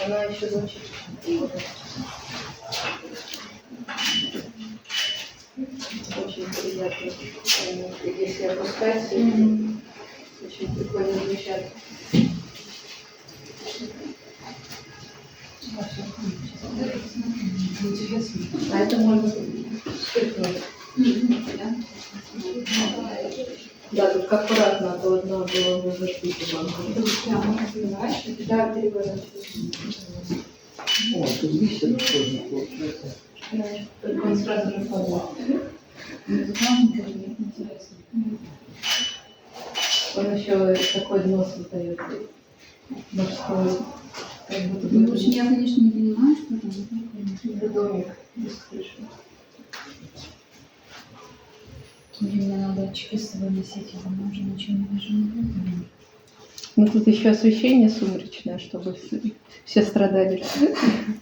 Она еще звучит. Очень приятно. Если опускать, очень прикольно звучат. А это можно вспыхнуть. Да, только аккуратно, а то одно было зашпить банку. Да, переворачивать. О, тут висит тоже получается. Только он сразу не падает. Он еще такой нос выдает. Морской. Как будто бы Ну, очень я, конечно, не понимаю, что там. домик без крыши. Мне надо очки с собой носить, я там уже ничего не вижу. Ну тут еще освещение сумеречное, чтобы все страдали.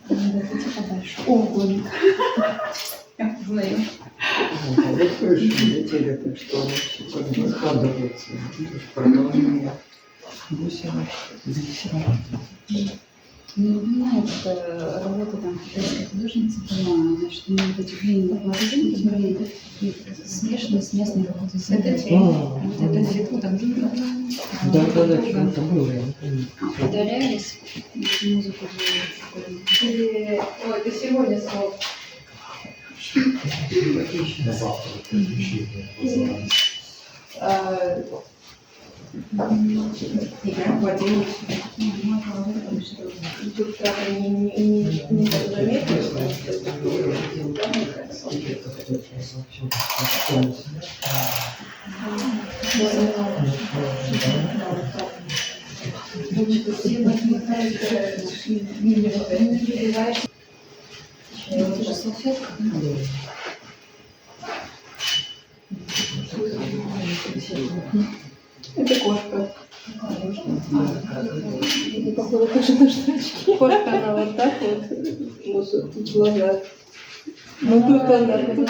Надо идти подальше. О, домик. Я узнаю. Вот, а вот крыша летели, так что она все раскладывается. Видишь, продолжение. Бусина, бисера. Не понимаю, это работа там китайской художницы была, значит, у меня вот эти глиняные пластинки были смешаны с местной какой-то Это землей. тень. Вот это цвету там Да, что-то было, я не помню. удалялись, музыку делали. Или... Ой, это сегодня смог. Игра вводила. Тут правда не так заметно, Это же салфетка, да? это кошка. Это похоже тоже на штучки. Кошка, она вот так вот. Вот тут глаза. Ну тут она.